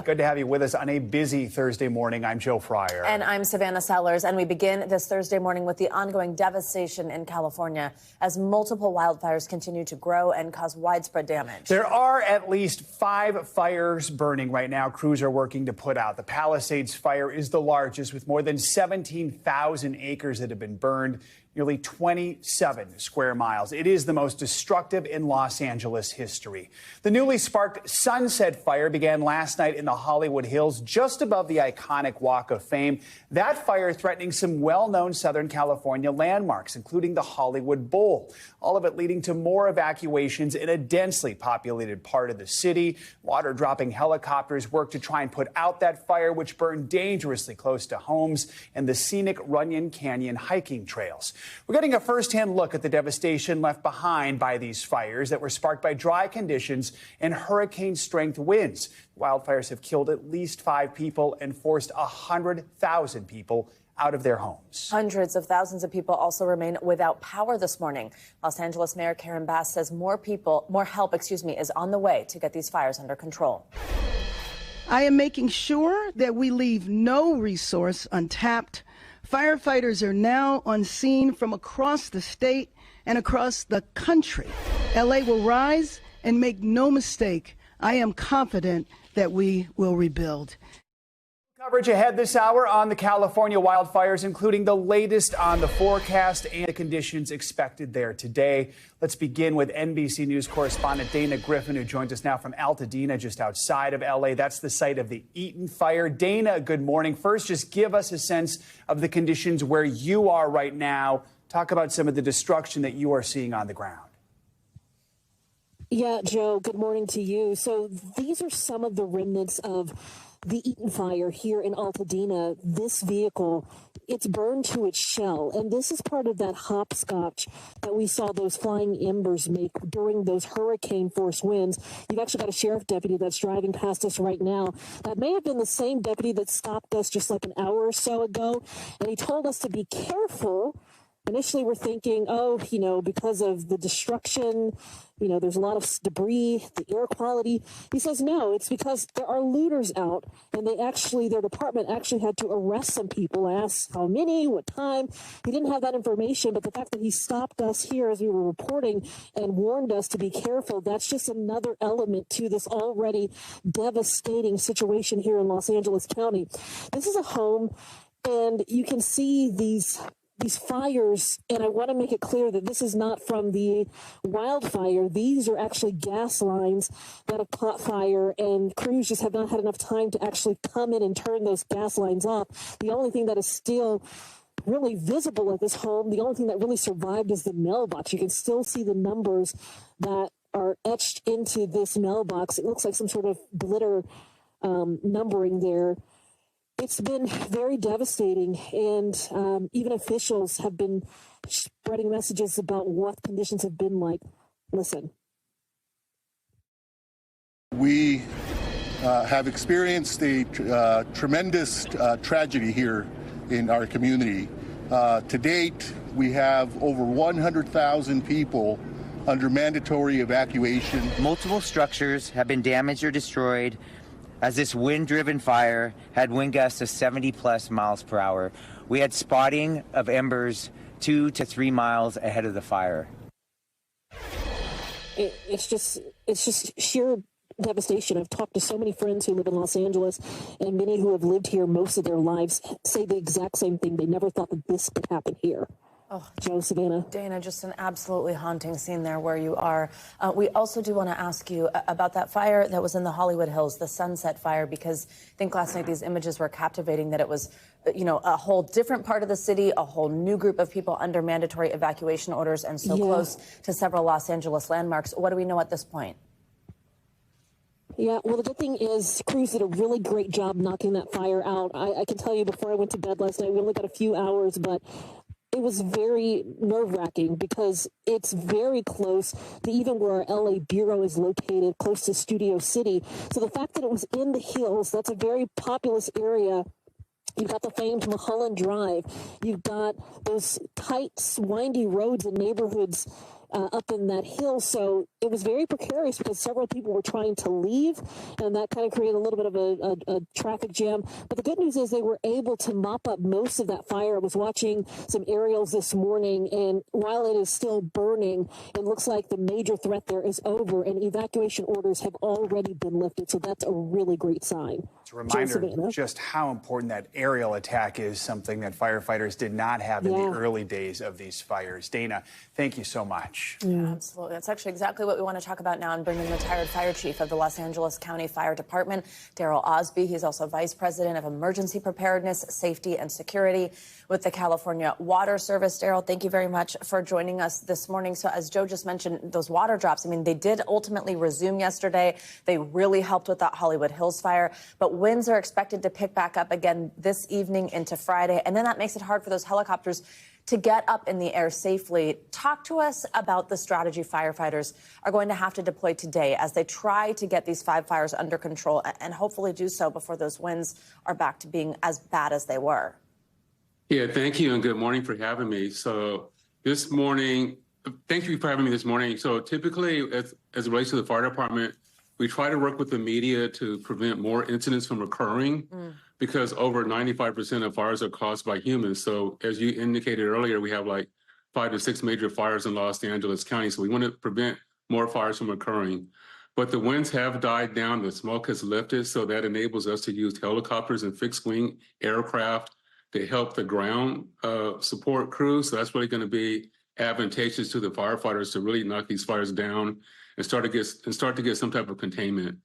Good to have you with us on a busy Thursday morning. I'm Joe Fryer. And I'm Savannah Sellers. And we begin this Thursday morning with the ongoing devastation in California as multiple wildfires continue to grow and cause widespread damage. There are at least 5 fires burning right now. Crews are working to put out. The Palisades fire is the largest, with more than 17,000 acres that have been burned. Nearly 27 square miles. It is the most destructive in Los Angeles history. The newly sparked Sunset Fire began last night in the Hollywood Hills, just above the iconic Walk of Fame. That fire threatening some well-known Southern California landmarks, including the Hollywood Bowl. All of it leading to more evacuations in a densely populated part of the city. Water-dropping helicopters worked to try and put out that fire, which burned dangerously close to homes and the scenic Runyon Canyon hiking trails. We're getting a first-hand look at the devastation left behind by these fires that were sparked by dry conditions and hurricane-strength winds. Wildfires have killed at least 5 people and forced 100,000 people out of their homes. Hundreds of thousands of people also remain without power this morning. Los Angeles Mayor Karen Bass says more help is on the way to get these fires under control. I am making sure that we leave no resource untapped. Firefighters are now on scene from across the state and across the country. LA will rise, and make no mistake, I am confident that we will rebuild. Coverage ahead this hour on the California wildfires, including the latest on the forecast and the conditions expected there today. Let's begin with NBC News correspondent Dana Griffin, who joins us now from Altadena, just outside of L.A. That's the site of the Eaton fire. Dana, good morning. First, just give us a sense of the conditions where you are right now. Talk about some of the destruction that you are seeing on the ground. Yeah, Joe, good morning to you. So these are some of the remnants of the Eaton fire here in Altadena. This vehicle, it's burned to its shell. And this is part of that hopscotch that we saw those flying embers make during those hurricane force winds. You've actually got a sheriff deputy that's driving past us right now. That may have been the same deputy that stopped us just like an hour or so ago. And he told us to be careful. Initially, we're thinking, because of the destruction, there's a lot of debris, the air quality. He says, no, it's because there are looters out, and their department actually had to arrest some people. I asked how many, what time. He didn't have that information, but the fact that he stopped us here as we were reporting and warned us to be careful, that's just another element to this already devastating situation here in Los Angeles County. This is a home, and you can see these fires, and I want to make it clear that this is not from the wildfire. These are actually gas lines that have caught fire, and crews just have not had enough time to actually come in and turn those gas lines off. The only thing that is still really visible at this home, the only thing that really survived is the mailbox. You can still see the numbers that are etched into this mailbox. It looks like some sort of glitter numbering there. It's been very devastating, and even officials have been spreading messages about what conditions have been like. Listen. We have experienced a tremendous tragedy here in our community. To date, we have over 100,000 people under mandatory evacuation. Multiple structures have been damaged or destroyed, as this wind-driven fire had wind gusts of 70-plus miles per hour. We had spotting of embers 2 to 3 miles ahead of the fire. It's just sheer devastation. I've talked to so many friends who live in Los Angeles, and many who have lived here most of their lives say the exact same thing. They never thought that this could happen here. Oh, Joe, Savannah. Dana, just an absolutely haunting scene there where you are. We also do want to ask you about that fire that was in the Hollywood Hills, the Sunset Fire, because I think last night these images were captivating, that it was, a whole different part of the city, a whole new group of people under mandatory evacuation orders, and so close to several Los Angeles landmarks. What do we know at this point? Yeah, well, the good thing is crews did a really great job knocking that fire out. I can tell you, before I went to bed last night, we only got a few hours, but it was very nerve-wracking because it's very close to even where our LA bureau is located, close to Studio City. So the fact that it was in the hills, that's a very populous area. You've got the famed Mulholland Drive. You've got those tight, windy roads and neighborhoods up in that hill. So it was very precarious because several people were trying to leave, and that kind of created a little bit of a traffic jam. But the good news is they were able to mop up most of that fire. I was watching some aerials this morning, and while it is still burning, it looks like the major threat there is over, and evacuation orders have already been lifted. So that's a really great sign. It's a reminder just how important that aerial attack is, something that firefighters did not have in the early days of these fires. Dana, thank you so much. Yeah, absolutely. That's actually exactly what we want to talk about now and bring in retired fire chief of the Los Angeles County Fire Department, Daryl Osby. He's also vice president of emergency preparedness, safety, and security with the California Water Service. Daryl, thank you very much for joining us this morning. So as Joe just mentioned, those water drops, I mean, they did ultimately resume yesterday. They really helped with that Hollywood Hills fire, but winds are expected to pick back up again this evening into Friday, and then that makes it hard for those helicopters to get up in the air safely. Talk to us about the strategy firefighters are going to have to deploy today as they try to get these 5 fires under control and hopefully do so before those winds are back to being as bad as they were. Yeah, thank you, and good morning for having me. So this morning, thank you for having me this morning. So typically, as it relates to the fire department, we try to work with the media to prevent more incidents from occurring because over 95% of fires are caused by humans. So as you indicated earlier, we have like 5 to 6 major fires in Los Angeles County. So we want to prevent more fires from occurring. But the winds have died down, the smoke has lifted, so that enables us to use helicopters and fixed wing aircraft to help the ground support crews. So that's really going to be advantageous to the firefighters to really knock these fires down and start to get some type of containment.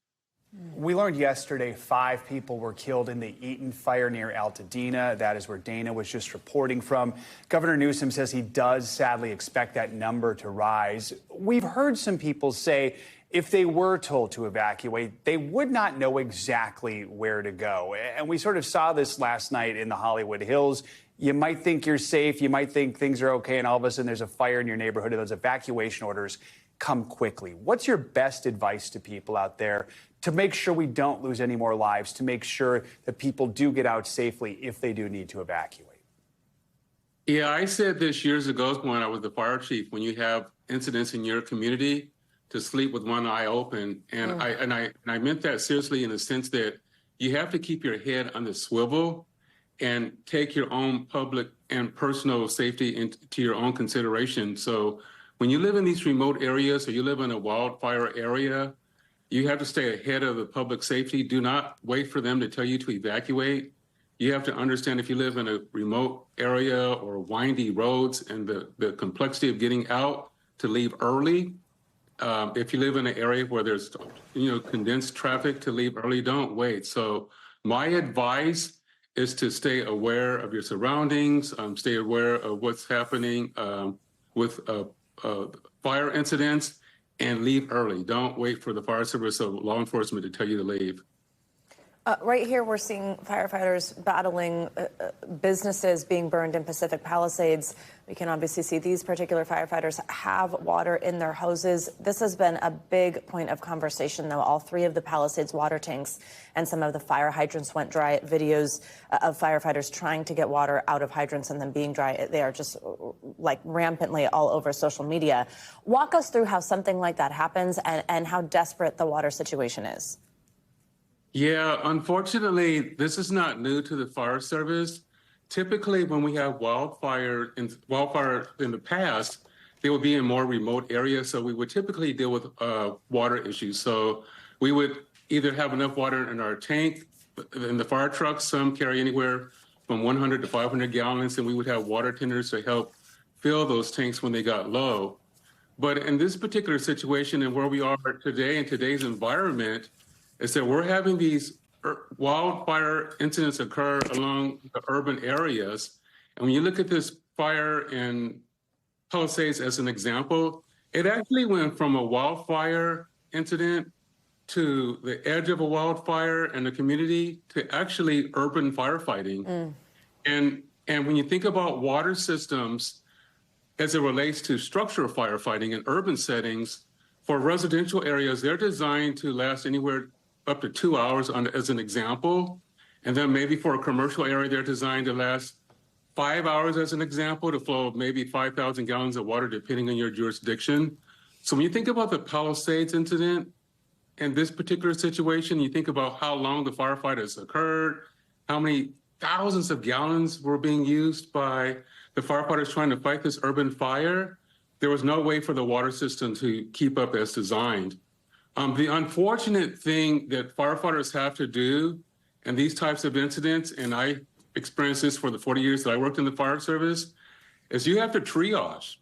We learned yesterday 5 people were killed in the Eaton fire near Altadena. That is where Dana was just reporting from. Governor Newsom says he does sadly expect that number to rise. We've heard some people say if they were told to evacuate, they would not know exactly where to go. And we sort of saw this last night in the Hollywood Hills. You might think you're safe, you might think things are okay, and all of a sudden there's a fire in your neighborhood and those evacuation orders come quickly. What's your best advice to people out there to make sure we don't lose any more lives, to make sure that people do get out safely if they do need to evacuate? Yeah, I said this years ago when I was the fire chief, when you have incidents in your community, to sleep with one eye open. And I meant that seriously in the sense that you have to keep your head on the swivel and take your own public and personal safety into your own consideration. So when you live in these remote areas or you live in a wildfire area, you have to stay ahead of the public safety. Do not wait for them to tell you to evacuate. You have to understand if you live in a remote area or windy roads and the complexity of getting out, to leave early. If you live in an area where there's condensed traffic, to leave early, don't wait. So my advice is to stay aware of your surroundings, stay aware of what's happening with fire incidents, and leave early. Don't wait for the fire service or law enforcement to tell you to leave. Right here, we're seeing firefighters battling businesses being burned in Pacific Palisades. We can obviously see these particular firefighters have water in their hoses. This has been a big point of conversation, though. All 3 of the Palisades water tanks and some of the fire hydrants went dry. Videos of firefighters trying to get water out of hydrants and them being dry. They are just like rampantly all over social media. Walk us through how something like that happens and how desperate the water situation is. Yeah, unfortunately, this is not new to the fire service. Typically, when we have wildfire in the past, they would be in more remote areas. So we would typically deal with water issues. So we would either have enough water in our tank, in the fire trucks, some carry anywhere from 100 to 500 gallons, and we would have water tenders to help fill those tanks when they got low. But in this particular situation and where we are today in today's environment, is that we're having these wildfire incidents occur along the urban areas. And when you look at this fire in Palisades as an example, it actually went from a wildfire incident to the edge of a wildfire in the community to actually urban firefighting. And when you think about water systems as it relates to structural firefighting in urban settings, for residential areas, they're designed to last anywhere up to 2 hours as an example. And then maybe for a commercial area, they're designed to last 5 hours as an example to flow maybe 5,000 gallons of water, depending on your jurisdiction. So when you think about the Palisades incident and this particular situation, you think about how long the firefighters occurred, how many thousands of gallons were being used by the firefighters trying to fight this urban fire. There was no way for the water system to keep up as designed. The unfortunate thing that firefighters have to do in these types of incidents, and I experienced this for the 40 years that I worked in the fire service, is you have to triage.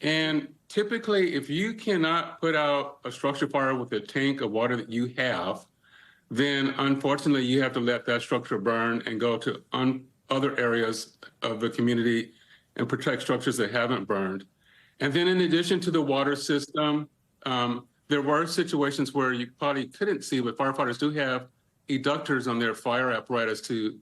And typically, if you cannot put out a structure fire with a tank of water that you have, then unfortunately you have to let that structure burn and go to other areas of the community and protect structures that haven't burned. And then in addition to the water system, there were situations where you probably couldn't see, but firefighters do have eductors on their fire apparatus to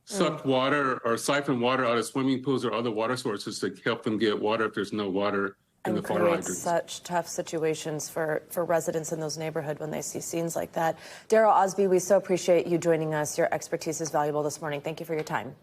suck water or siphon water out of swimming pools or other water sources to help them get water if there's no water in the fire hydrants. Such tough situations for residents in those neighborhoods when they see scenes like that. Darrell Osby, we so appreciate you joining us. Your expertise is valuable this morning. Thank you for your time.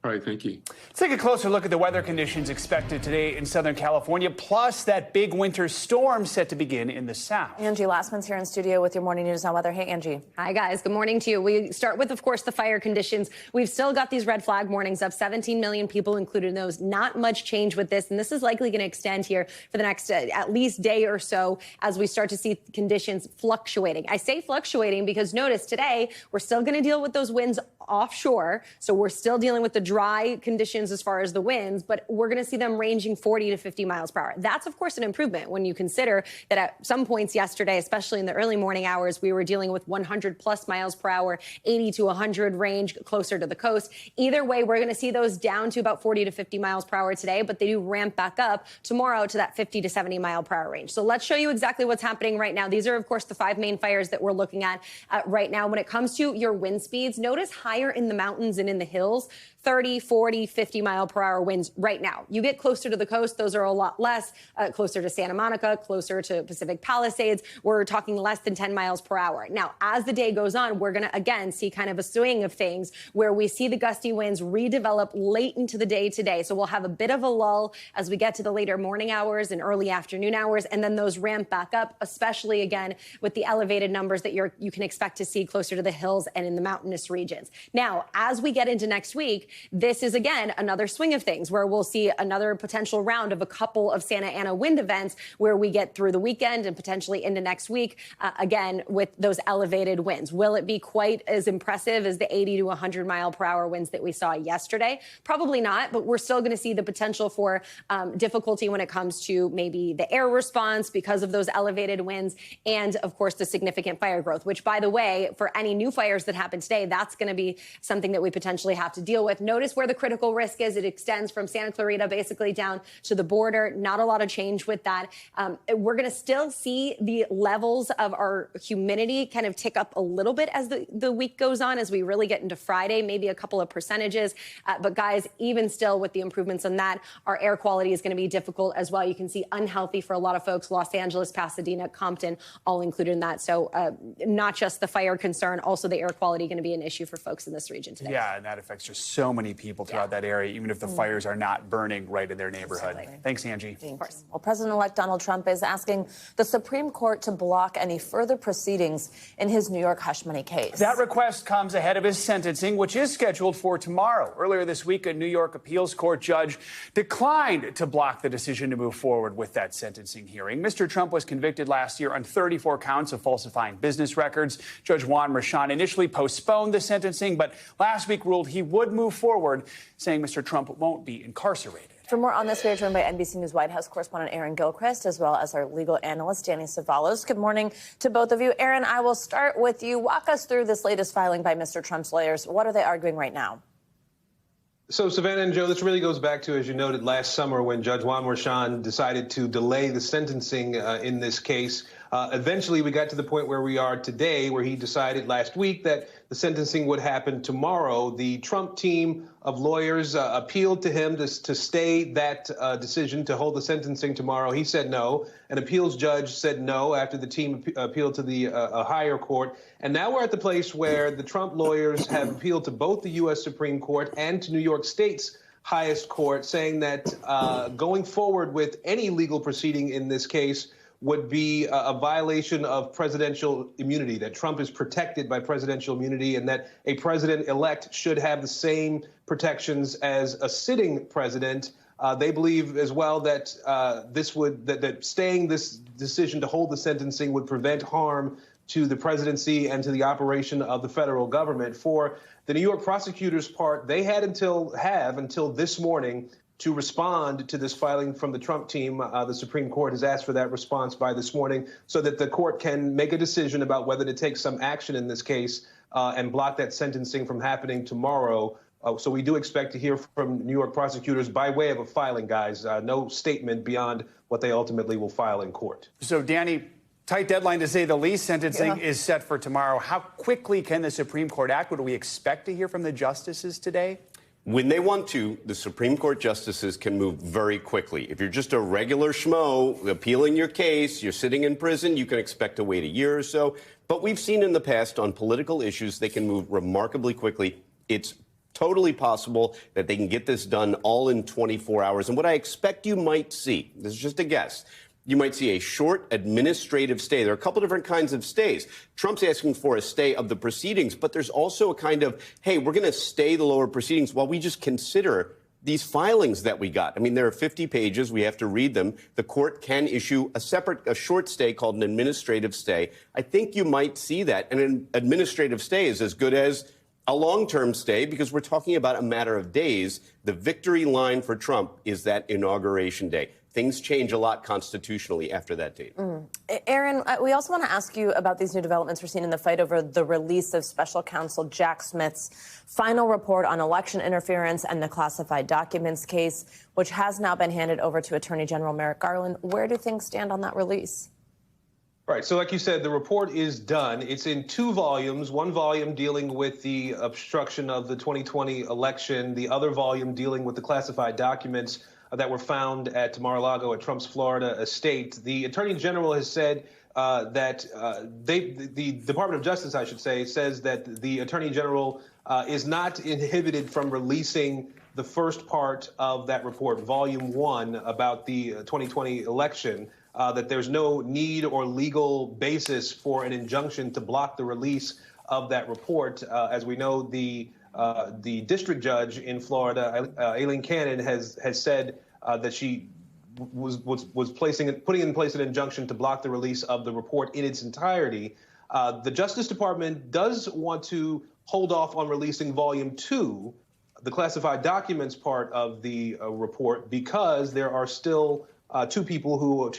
All right, thank you. Let's take a closer look at the weather conditions expected today in Southern California, plus that big winter storm set to begin in the south. Angie Lassman's here in studio with your morning news on weather. Hey, Angie. Hi, guys. Good morning to you. We start with, of course, the fire conditions. We've still got these red flag warnings of 17 million people included in those. Not much change with this, and this is likely going to extend here for the next at least day or so as we start to see conditions fluctuating. I say fluctuating because notice today we're still going to deal with those winds offshore, so we're still dealing with the dry conditions as far as the winds, but we're going to see them ranging 40 to 50 miles per hour. That's, of course, an improvement when you consider that at some points yesterday, especially in the early morning hours, we were dealing with 100 plus miles per hour, 80 to 100 range closer to the coast. Either way, we're going to see those down to about 40 to 50 miles per hour today, but they do ramp back up tomorrow to that 50 to 70 mile per hour range. So let's show you exactly what's happening right now. These are, of course, the 5 main fires that we're looking at right now. When it comes to your wind speeds, notice higher in the mountains and in the hills, 30, 40, 50 mile per hour winds right now. You get closer to the coast, those are a lot less, closer to Santa Monica, closer to Pacific Palisades. We're talking less than 10 miles per hour. Now, as the day goes on, we're going to, again, see kind of a swing of things where we see the gusty winds redevelop late into the day today. So we'll have a bit of a lull as we get to the later morning hours and early afternoon hours, and then those ramp back up, especially, again, with the elevated numbers that you can expect to see closer to the hills and in the mountainous regions. Now, as we get into next week, this is, again, another swing of things where we'll see another potential round of a couple of Santa Ana wind events where we get through the weekend and potentially into next week, again, with those elevated winds. Will it be quite as impressive as the 80 to 100 mile per hour winds that we saw yesterday? Probably not, but we're still going to see the potential for difficulty when it comes to maybe the air response because of those elevated winds and, of course, the significant fire growth, which, by the way, for any new fires that happen today, that's going to be something that we potentially have to deal with. Notice where the critical risk is. It extends from Santa Clarita basically down to the border. Not a lot of change with that. We're going to still see the levels of our humidity kind of tick up a little bit as the week goes on, as we really get into Friday, maybe a couple of percentages. But guys, even still with the improvements on that, our air quality is going to be difficult as well. You can see unhealthy for a lot of folks. Los Angeles, Pasadena, Compton, all included in that. So not just the fire concern, also the air quality going to be an issue for folks in this region today. Yeah, and that affects just so many people throughout that area, even if the fires are not burning right in their neighborhood. Absolutely. Thanks, Angie. Of course. Well, President-elect Donald Trump is asking the Supreme Court to block any further proceedings in his New York hush money case. That request comes ahead of his sentencing, which is scheduled for tomorrow. Earlier this week, a New York appeals court judge declined to block the decision to move forward with that sentencing hearing. Mr. Trump was convicted last year on 34 counts of falsifying business records. Judge Juan Merchan initially postponed the sentencing, but last week ruled he would move forward, saying Mr. Trump won't be incarcerated. For more on this, we are joined by NBC News White House correspondent Aaron Gilchrist, as well as our legal analyst, Danny Savalos. Good morning to both of you. Aaron, I will start with you. Walk us through this latest filing by Mr. Trump's lawyers. What are they arguing right now? So, Savannah and Joe, this really goes back to, as you noted, last summer when Judge Juan Merchan decided to delay the sentencing in this case. Eventually, we got to the point where we are today, where he decided last week that the sentencing would happen tomorrow. The Trump team of lawyers appealed to him to stay that decision to hold the sentencing tomorrow. He said no. An appeals judge said no after the team appealed to the higher court. And now we're at the place where the Trump lawyers have appealed to both the U.S. Supreme Court and to New York State's highest court, saying that going forward with any legal proceeding in this case would be a violation of presidential immunity, that Trump is protected by presidential immunity and that a president-elect should have the same protections as a sitting president. They believe as well that that staying this decision to hold the sentencing would prevent harm to the presidency and to the operation of the federal government. For the New York prosecutors' part, they had until this morning to respond to this filing from the Trump team. The Supreme Court has asked for that response by this morning so that the court can make a decision about whether to take some action in this case and block that sentencing from happening tomorrow. So we do expect to hear from New York prosecutors by way of a filing, guys. No statement beyond what they ultimately will file in court. So, Danny, tight deadline to say the least. Sentencing is set for tomorrow. How quickly can the Supreme Court act? What do we expect to hear from the justices today? When they want to, the Supreme Court justices can move very quickly. If you're just a regular schmo appealing your case, you're sitting in prison, you can expect to wait a year or so. But we've seen in the past on political issues, they can move remarkably quickly. It's totally possible that they can get this done all in 24 hours. And what I expect you might see, this is just a guess, you might see a short administrative stay. There are a couple different kinds of stays. Trump's asking for a stay of the proceedings, but there's also a kind of, hey, we're going to stay the lower proceedings while we just consider these filings that we got. I mean, there are 50 pages. We have to read them. The court can issue a short stay called an administrative stay. I think you might see that. And an administrative stay is as good as a long-term stay because we're talking about a matter of days. The victory line for Trump is that inauguration day. Things change a lot constitutionally after that date. Aaron, we also want to ask you about these new developments we're seeing in the fight over the release of special counsel Jack Smith's final report on election interference and the classified documents case, which has now been handed over to Attorney General Merrick Garland. Where do things stand on that release? Right. So like you said, the report is done. It's in 2 volumes, one volume dealing with the obstruction of the 2020 election, the other volume dealing with the classified documents that were found at Mar-a-Lago at Trump's Florida estate. The Attorney General has said that the Department of Justice, I should say, says that the Attorney General is not inhibited from releasing the first part of that report, Volume 1, about the 2020 election, that there's no need or legal basis for an injunction to block the release of that report. As we know, the district judge in Florida, Aileen Cannon, has said that she was putting in place an injunction to block the release of the report in its entirety. The Justice Department does want to hold off on releasing Volume 2, the classified documents part of the report, because there are still two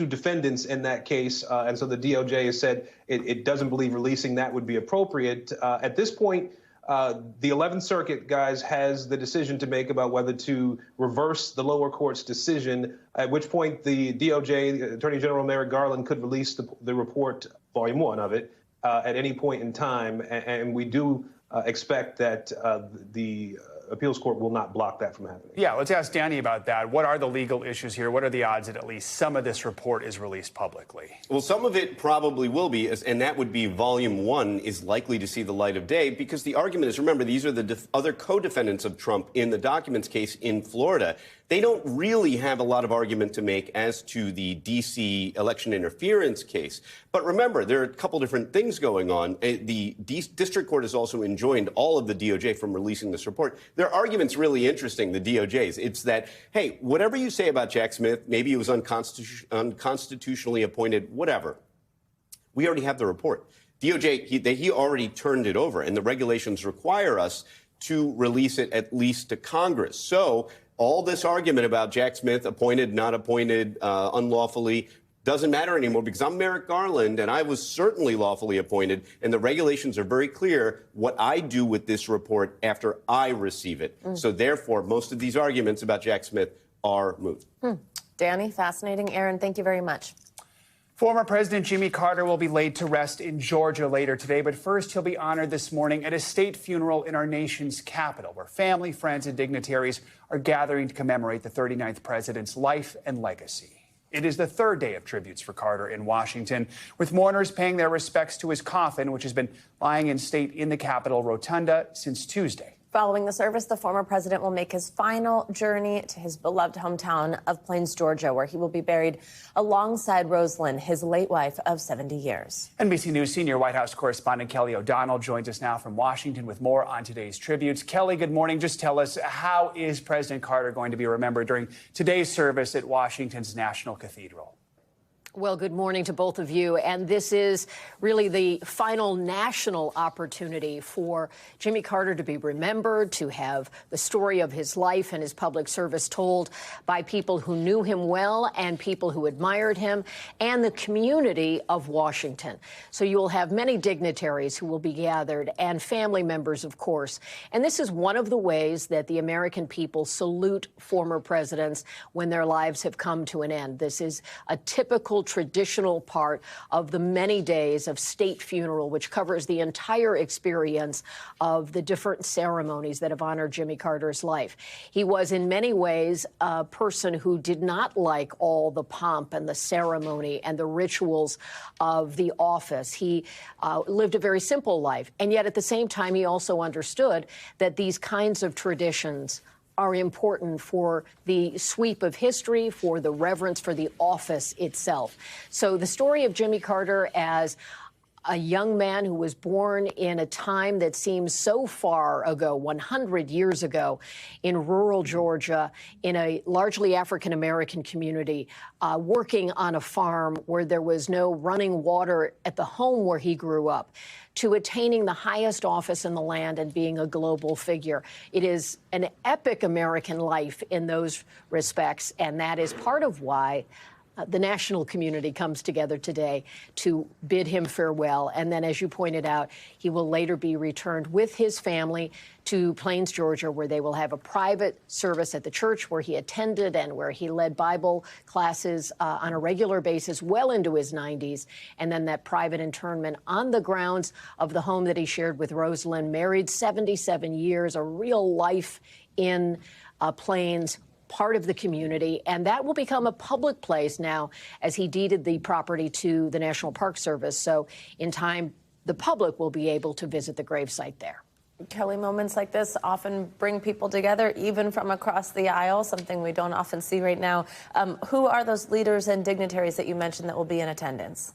defendants in that case. And so the DOJ has said it doesn't believe releasing that would be appropriate. At this point, the 11th Circuit, guys, has the decision to make about whether to reverse the lower court's decision, at which point the DOJ, Attorney General Merrick Garland, could release the report, Volume 1 of it, at any point in time. And we do expect that the appeals court will not block that from happening. Yeah, let's ask Danny about that. What are the legal issues here? What are the odds that at least some of this report is released publicly? Well, some of it probably will be, and that would be Volume 1 is likely to see the light of day because the argument is, remember, these are the other co-defendants of Trump in the documents case in Florida. They don't really have a lot of argument to make as to the D.C. election interference case. But remember, there are a couple different things going on. The district court has also enjoined all of the DOJ from releasing this report. Their argument's really interesting, the DOJ's. It's that, hey, whatever you say about Jack Smith, maybe he was unconstitutionally appointed, whatever. We already have the report. DOJ, he already turned it over, and the regulations require us to release it at least to Congress. So all this argument about Jack Smith, appointed, not appointed, unlawfully, doesn't matter anymore because I'm Merrick Garland and I was certainly lawfully appointed. And the regulations are very clear what I do with this report after I receive it. So therefore, most of these arguments about Jack Smith are moot. Danny, fascinating. Aaron, thank you very much. Former President Jimmy Carter will be laid to rest in Georgia later today, but first he'll be honored this morning at a state funeral in our nation's capital, where family, friends, and dignitaries are gathering to commemorate the 39th president's life and legacy. It is the third day of tributes for Carter in Washington, with mourners paying their respects to his coffin, which has been lying in state in the Capitol Rotunda since Tuesday. Following the service, the former president will make his final journey to his beloved hometown of Plains, Georgia, where he will be buried alongside Rosalind, his late wife of 70 years. NBC News senior White House correspondent Kelly O'Donnell joins us now from Washington with more on today's tributes. Kelly, good morning. Just tell us, how is President Carter going to be remembered during today's service at Washington's National Cathedral? Well, good morning to both of you. And this is really the final national opportunity for Jimmy Carter to be remembered, to have the story of his life and his public service told by people who knew him well and people who admired him and the community of Washington. So you will have many dignitaries who will be gathered and family members, of course. And this is one of the ways that the American people salute former presidents when their lives have come to an end. This is a typical traditional part of the many days of state funeral, which covers the entire experience of the different ceremonies that have honored Jimmy Carter's life. He was in many ways a person who did not like all the pomp and the ceremony and the rituals of the office. He lived a very simple life. And yet at the same time, he also understood that these kinds of traditions are important for the sweep of history, for the reverence for the office itself. So the story of Jimmy Carter as a young man who was born in a time that seems so far ago, 100 years ago, in rural Georgia, in a largely African-American community, working on a farm where there was no running water at the home where he grew up, to attaining the highest office in the land and being a global figure. It is an epic American life in those respects, and that is part of why the national community comes together today to bid him farewell. And then, as you pointed out, he will later be returned with his family to Plains, Georgia, where they will have a private service at the church where he attended and where he led Bible classes on a regular basis well into his 90s. And then that private internment on the grounds of the home that he shared with Rosalind, married 77 years, a real life in Plains, part of the community, and that will become a public place now as he deeded the property to the National Park Service. So in time, the public will be able to visit the gravesite there. Kelly, moments like this often bring people together, even from across the aisle, something we don't often see right now. Who are those leaders and dignitaries that you mentioned that will be in attendance?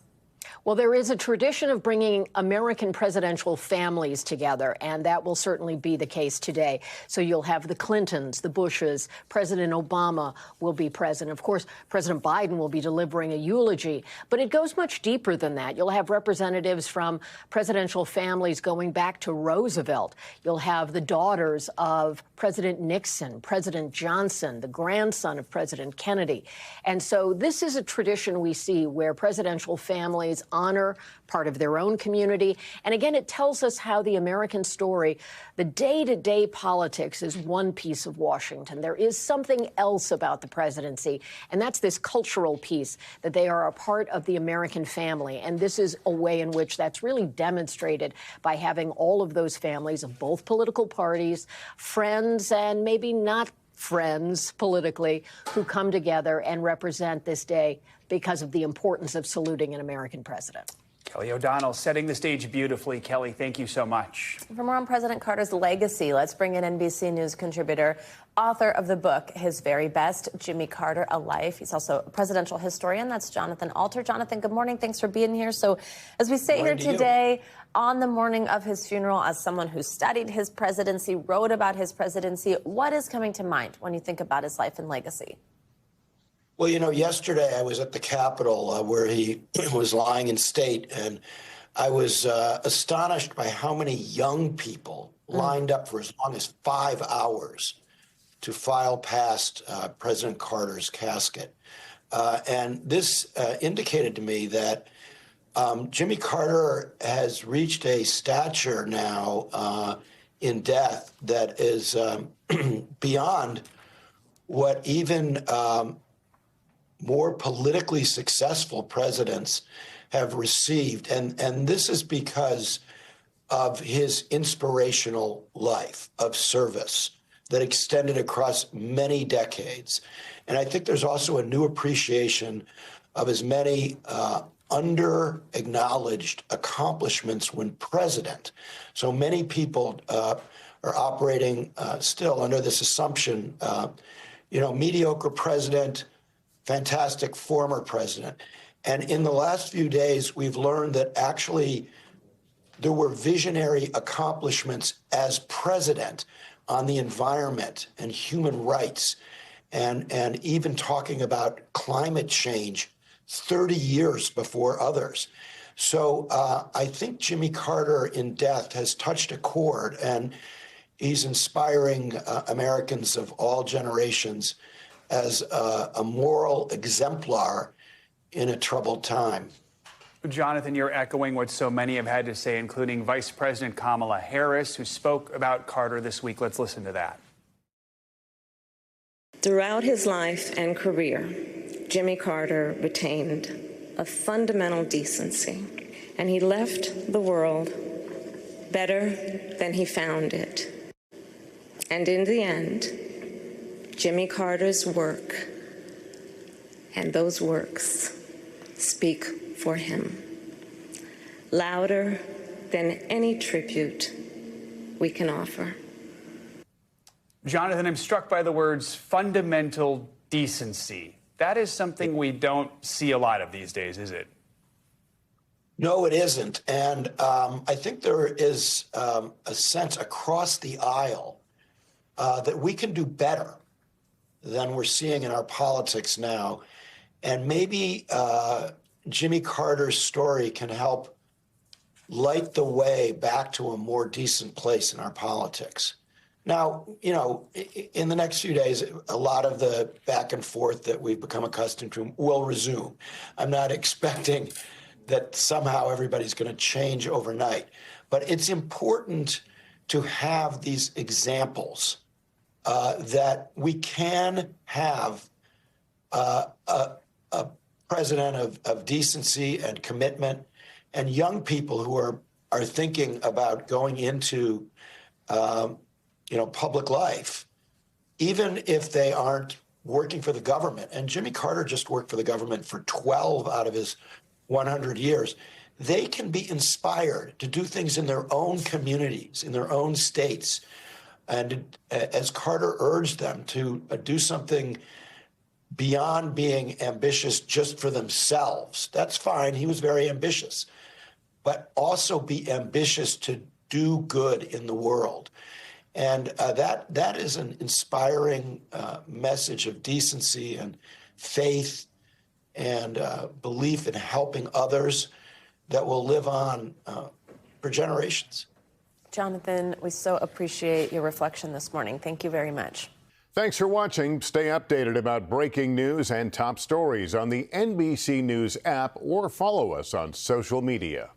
Well, there is a tradition of bringing American presidential families together, and that will certainly be the case today. So you'll have the Clintons, the Bushes, President Obama will be present. Of course, President Biden will be delivering a eulogy, but it goes much deeper than that. You'll have representatives from presidential families going back to Roosevelt. You'll have the daughters of President Nixon, President Johnson, the grandson of President Kennedy. And so this is a tradition we see where presidential families honor part of their own community. And again, it tells us how the American story, the day-to-day politics, is one piece of Washington. There is something else about the presidency, and that's this cultural piece, that they are a part of the American family. And this is a way in which that's really demonstrated by having all of those families of both political parties, friends, and maybe not friends politically, who come together and represent this day because of the importance of saluting an American president. Kelly O'Donnell setting the stage beautifully. Kelly, thank you so much. For more on President Carter's legacy, let's bring in NBC News contributor, author of the book, His Very Best, Jimmy Carter, A Life. He's also a presidential historian. That's Jonathan Alter. Jonathan, good morning. Thanks for being here. So as we sit here today on the morning of his funeral, as someone who studied his presidency, wrote about his presidency, what is coming to mind when you think about his life and legacy? Well, you know, yesterday I was at the Capitol where he was lying in state, and I was astonished by how many young people lined up for as long as 5 hours to file past President Carter's casket. And this indicated to me that Jimmy Carter has reached a stature now in death that is beyond what even more politically successful presidents have received. And this is because of his inspirational life of service that extended across many decades. And I think there's also a new appreciation of his many under-acknowledged accomplishments when president. So many people are operating still under this assumption, mediocre president, fantastic former president. And in the last few days, we've learned that actually there were visionary accomplishments as president on the environment and human rights, and even talking about climate change 30 years before others. So I think Jimmy Carter in death has touched a chord, and he's inspiring Americans of all generations as a moral exemplar in a troubled time. Jonathan, you're echoing what so many have had to say, including Vice President Kamala Harris, who spoke about Carter this week. Let's listen to that. Throughout his life and career, Jimmy Carter retained a fundamental decency, and he left the world better than he found it. And in the end, Jimmy Carter's work and those works speak for him, louder than any tribute we can offer. Jonathan, I'm struck by the words fundamental decency. That is something we don't see a lot of these days, is it? No, it isn't. And I think there is a sense across the aisle that we can do better than we're seeing in our politics now. And maybe Jimmy Carter's story can help light the way back to a more decent place in our politics. Now, in the next few days, a lot of the back and forth that we've become accustomed to will resume. I'm not expecting that somehow everybody's going to change overnight. But it's important to have these examples that we can have a president of decency and commitment, and young people who are thinking about going into public life, even if they aren't working for the government. And Jimmy Carter just worked for the government for 12 out of his 100 years. They can be inspired to do things in their own communities, in their own states. And as Carter urged them to do something beyond being ambitious just for themselves, that's fine. He was very ambitious, but also be ambitious to do good in the world. And that is an inspiring message of decency and faith and belief in helping others that will live on for generations. Jonathan, we so appreciate your reflection this morning. Thank you very much. Thanks for watching. Stay updated about breaking news and top stories on the NBC News app or follow us on social media.